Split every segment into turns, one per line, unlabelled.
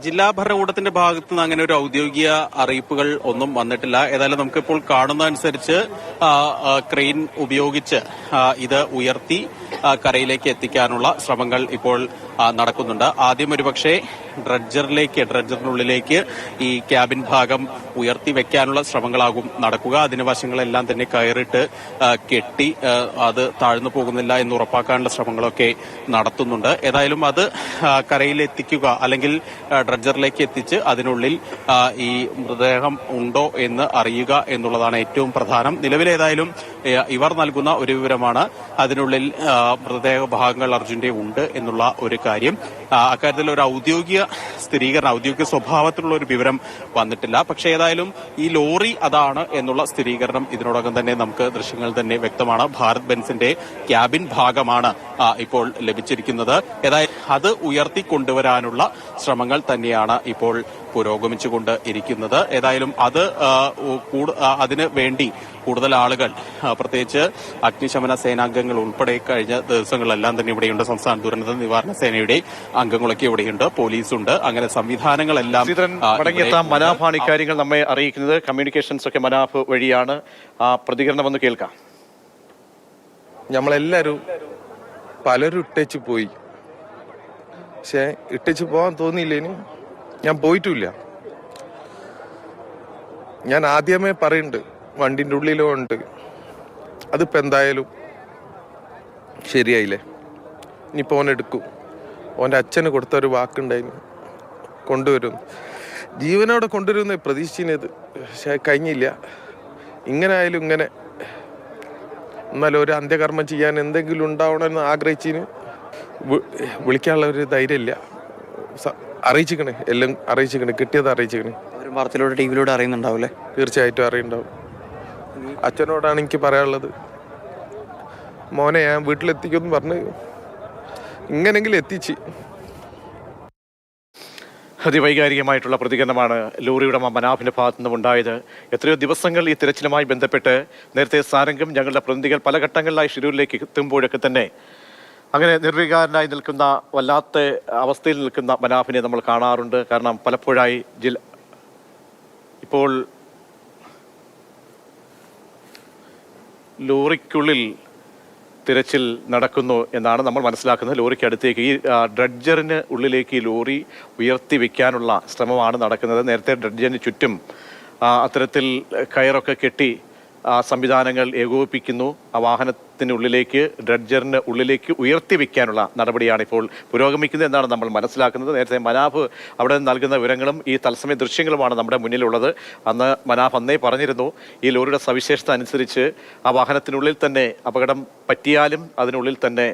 ജില്ലാ ഭരണകൂടത്തിന്റെ ഭാഗത്ത് നിന്ന് അങ്ങനെ ഒരു ഔദ്യോഗിക അറിയിപ്പുകൾ ഒന്നും വന്നിട്ടില്ല. ഏതായാലും നമുക്കിപ്പോൾ കാണുന്ന അനുസരിച്ച് ക്രെയിൻ ഉപയോഗിച്ച് ഇത് ഉയർത്തി കരയിലേക്ക് എത്തിക്കാനുള്ള ശ്രമങ്ങൾ ഇപ്പോൾ നടക്കുന്നുണ്ട്. ആദ്യം ഒരുപക്ഷെ ഡ്രഡ്ജറിനുള്ളിലേക്ക് ഈ ക്യാബിൻ ഭാഗം ഉയർത്തി വെക്കാനുള്ള ശ്രമങ്ങളാകും നടക്കുക. അതിന് വശങ്ങളെല്ലാം തന്നെ കയറിട്ട് കെട്ടി അത് താഴ്ന്നു പോകുന്നില്ല എന്ന് ഉറപ്പാക്കാനുള്ള ശ്രമങ്ങളൊക്കെ നടത്തുന്നുണ്ട്. ഏതായാലും അത് കരയിലെത്തിക്കുക അല്ലെങ്കിൽ ഡ്രഡ്ജറിലേക്ക് എത്തിച്ച് അതിനുള്ളിൽ ഈ മൃതദേഹം ഉണ്ടോ എന്ന് അറിയുക എന്നുള്ളതാണ് ഏറ്റവും പ്രധാനം. നിലവിലേതായാലും ഇവർ നൽകുന്ന ഒരു വിവരമാണ് അതിനുള്ളിൽ മൃതദേഹ ഭാഗങ്ങൾ അർജുന്റെ ഉണ്ട് എന്നുള്ള ഒരു കാര്യം. അക്കാര്യത്തിൽ ഒരു ഔദ്യോഗിക സ്ഥിരീകരണം, ഔദ്യോഗിക സ്വഭാവത്തിലുള്ള ഒരു വിവരം വന്നിട്ടില്ല. പക്ഷേ ഏതായാലും ഈ ലോറി അതാണ് എന്നുള്ള സ്ഥിരീകരണം ഇതിനോടകം തന്നെ നമുക്ക് ദൃശ്യങ്ങൾ തന്നെ വ്യക്തമാണ്. ഭാരത് ബെൻസിന്റെ ക്യാബിൻ ഭാഗമാണ് ഇപ്പോൾ ലഭിച്ചിരിക്കുന്നത്. ഏതായാലും അത് ഉയർത്തിക്കൊണ്ടുവരാനുള്ള ശ്രമങ്ങൾ തന്നെയാണ് ഇപ്പോൾ പുരോഗമിച്ചുകൊണ്ട് ഇരിക്കുന്നത്. ഏതായാലും അതിന് വേണ്ടി കൂടുതൽ ആളുകൾ, പ്രത്യേകിച്ച് അഗ്നിശമന സേനാംഗങ്ങൾ ഉൾപ്പെടെ കഴിഞ്ഞ ദിവസങ്ങളിലെല്ലാം തന്നെ ഇവിടെയുണ്ട്. സംസ്ഥാന ദുരന്ത നിവാരണ സേനയുടെ അംഗങ്ങളൊക്കെ ഇവിടെയുണ്ട്, പോലീസുണ്ട്. അങ്ങനെ സംവിധാനങ്ങളെല്ലാം
മനാഫാണ് ഇക്കാര്യങ്ങൾ നമ്മെ അറിയിക്കുന്നത്. കമ്മ്യൂണിക്കേഷൻസ് ഒക്കെ മനാഫ് വഴിയാണ്. പ്രതികരണം ഒന്ന് കേൾക്കാം.
നമ്മളെല്ലാരും പലരും ഇട്ടേച്ച് പോയി, പക്ഷെ ഇട്ടേച്ച് പോകാൻ തോന്നിയില്ലേനു. ഞാൻ പോയിട്ടില്ല. ഞാൻ ആദ്യമേ പറയുന്നുണ്ട് വണ്ടിന്റെ ഉള്ളിലും ഉണ്ട്. അതിപ്പോ എന്തായാലും ശരിയായില്ലേ. ഇനിയിപ്പോ ഓനെടുക്കും. ഓന്റെ അച്ഛന് കൊടുത്ത ഒരു വാക്കുണ്ടായിരുന്നു, കൊണ്ടുവരും, ജീവനോടെ കൊണ്ടുവരുമെന്ന് പ്രതീക്ഷിച്ചത്. പക്ഷെ കഴിഞ്ഞില്ല. ഇങ്ങനെ ആയാലും ഇങ്ങനെ എന്നാലും ഒരു അന്ത്യകർമ്മം ചെയ്യാൻ എന്തെങ്കിലും ഉണ്ടാവണമെന്ന് ആഗ്രഹിച്ചിന്. വിളിക്കാനുള്ള ഒരു ധൈര്യമില്ല. അറിയിച്ചിക്കണേ, എല്ലാം അറിയിച്ചിക്കണേ, കിട്ടിയത് അറിയിച്ചിക്കണേ.
വാർത്തയിലൂടെ ടിവിയിലൂടെ അറിയുന്നുണ്ടാവില്ലേ?
തീർച്ചയായിട്ടും അറിയുണ്ടാവും. അച്ഛനോടാണ് എനിക്ക് പറയാനുള്ളത്, മോനെ ഞാൻ വീട്ടിലെത്തിക്കുമെന്ന് പറഞ്ഞ് ഇങ്ങനെങ്കിലും എത്തിച്ച്.
അതിവൈകാരികമായിട്ടുള്ള പ്രതികരണമാണ് ലോറിയുടെ മനാഫിന്റെ ഭാഗത്തു നിന്നും ഉണ്ടായത്. എത്രയോ ദിവസങ്ങൾ ഈ തിരച്ചിലുമായി ബന്ധപ്പെട്ട് നേരത്തെ സാരംഗം ഞങ്ങളുടെ പ്രതിനിധികൾ പല ഘട്ടങ്ങളിലായി ഷിരൂരിലേക്ക് എത്തുമ്പോഴൊക്കെ തന്നെ അങ്ങനെ നിർവികാരനായി നിൽക്കുന്ന, വല്ലാത്ത അവസ്ഥയിൽ നിൽക്കുന്ന മനാഫിനെ നമ്മൾ കാണാറുണ്ട്. കാരണം പലപ്പോഴായി ഇപ്പോൾ ലോറിക്കുള്ളിൽ തിരച്ചിൽ നടക്കുന്നു എന്നാണ് നമ്മൾ മനസ്സിലാക്കുന്നത്. ലോറിക്ക് അടുത്തേക്ക് ഈ ഡ്രഡ്ജറിന് ഉള്ളിലേക്ക് ഈ ലോറി ഉയർത്തി വെക്കാനുള്ള ശ്രമമാണ് നടക്കുന്നത്. നേരത്തെ ഡ്രഡ്ജറിന് ചുറ്റും അത്തരത്തിൽ കയറൊക്കെ കെട്ടി സംവിധാനങ്ങൾ ഏകോപിപ്പിക്കുന്നു. ആ വാഹനത്തിനുള്ളിലേക്ക്, ഡ്രഡ്ജറിന് ഉള്ളിലേക്ക് ഉയർത്തി വെക്കാനുള്ള നടപടിയാണ് ഇപ്പോൾ പുരോഗമിക്കുന്നത് എന്നാണ് നമ്മൾ മനസ്സിലാക്കുന്നത്. നേരത്തെ മനാഫ് അവിടെ നൽകുന്ന വിവരങ്ങളും ഈ തത്സമയ ദൃശ്യങ്ങളുമാണ് നമ്മുടെ മുന്നിലുള്ളത്. മനാഫ് അന്നേ പറഞ്ഞിരുന്നു, ഈ ലോറിയുടെ സവിശേഷത അനുസരിച്ച് ആ വാഹനത്തിനുള്ളിൽ തന്നെ അപകടം പറ്റിയാലും അതിനുള്ളിൽ തന്നെ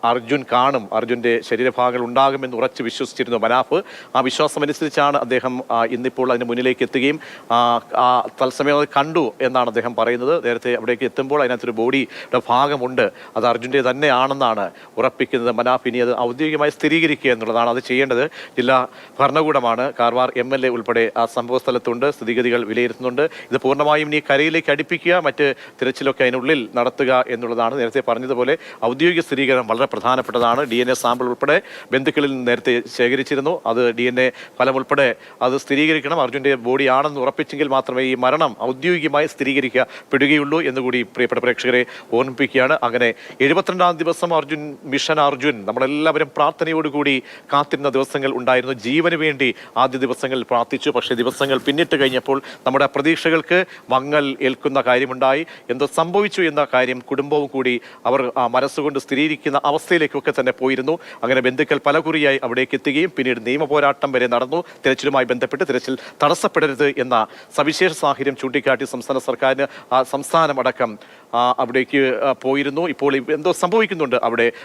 അർജുൻ കാണും, അർജുൻ്റെ ശരീരഭാഗങ്ങൾ ഉണ്ടാകുമെന്ന് ഉറച്ചു വിശ്വസിച്ചിരുന്നു മനാഫ്. ആ വിശ്വാസമനുസരിച്ചാണ് അദ്ദേഹം ഇന്നിപ്പോൾ അതിന് മുന്നിലേക്ക് എത്തുകയും തത്സമയം അത് കണ്ടു എന്നാണ് അദ്ദേഹം പറയുന്നത്. നേരത്തെ അവിടേക്ക് എത്തുമ്പോൾ അതിനകത്തൊരു ബോഡിയുടെ ഭാഗമുണ്ട്, അത് അർജുൻ്റെ തന്നെയാണെന്നാണ് ഉറപ്പിക്കുന്നത് മനാഫ്. ഇനി അത് ഔദ്യോഗികമായി സ്ഥിരീകരിക്കുക എന്നുള്ളതാണ്. അത് ചെയ്യേണ്ടത് ജില്ലാ ഭരണകൂടമാണ്. കാർവാർ MLA ഉൾപ്പെടെ ആ സംഭവ സ്ഥലത്തുണ്ട്, സ്ഥിതിഗതികൾ വിലയിരുത്തുന്നുണ്ട്. ഇത് പൂർണ്ണമായും ഇനി കരയിലേക്ക് അടുപ്പിക്കുക, മറ്റ് തിരച്ചിലൊക്കെ അതിനുള്ളിൽ നടത്തുക എന്നുള്ളതാണ്. നേരത്തെ പറഞ്ഞതുപോലെ ഔദ്യോഗിക സ്ഥിരീകരണം വളരെ പ്രധാനപ്പെട്ടതാണ്. DNA സാമ്പിൾ ഉൾപ്പെടെ ബന്ധുക്കളിൽ നിന്ന് നേരത്തെ ശേഖരിച്ചിരുന്നു. അത് DNA ഫലം ഉൾപ്പെടെ അത് സ്ഥിരീകരിക്കണം. അർജുൻ്റെ ബോഡി ആണെന്ന് ഉറപ്പിച്ചെങ്കിൽ മാത്രമേ ഈ മരണം ഔദ്യോഗികമായി സ്ഥിരീകരിക്കപ്പെടുകയുള്ളൂ എന്നുകൂടി പ്രിയപ്പെട്ട പ്രേക്ഷകരെ ഓർമ്മിപ്പിക്കുകയാണ്. അങ്ങനെ 72-ാം ദിവസം മിഷൻ അർജുൻ നമ്മളെല്ലാവരും പ്രാർത്ഥനയോടുകൂടി കാത്തിരുന്ന ദിവസങ്ങൾ ഉണ്ടായിരുന്നു. ജീവന് വേണ്ടി ആദ്യ ദിവസങ്ങളിൽ പ്രാർത്ഥിച്ചു. പക്ഷേ ദിവസങ്ങൾ പിന്നിട്ട് കഴിഞ്ഞപ്പോൾ നമ്മുടെ പ്രതീക്ഷകൾക്ക് മങ്ങൽ ഏൽക്കുന്ന കാര്യമുണ്ടായി. എന്തോ സംഭവിച്ചു എന്ന കാര്യം കുടുംബവും കൂടി അവർ മനസ്സുകൊണ്ട് സ്ഥിരീകരിക്കുന്ന അവസ്ഥയിലേക്കൊക്കെ തന്നെ പോയിരുന്നു. അങ്ങനെ ബന്ധുക്കൾ പലകുറിയായി അവിടേക്ക് എത്തുകയും പിന്നീട് നിയമ പോരാട്ടം വരെ നടന്നു. തിരച്ചിലുമായി ബന്ധപ്പെട്ട് തിരച്ചിൽ തടസ്സപ്പെടരുത് എന്ന സവിശേഷ സാഹചര്യം ചൂണ്ടിക്കാട്ടി സംസ്ഥാന സർക്കാരിന് സംസ്ഥാനമടക്കം അവിടേക്ക് പോയിരുന്നു. ഇപ്പോൾ എന്തോ സംഭവിക്കുന്നുണ്ട് അവിടെ.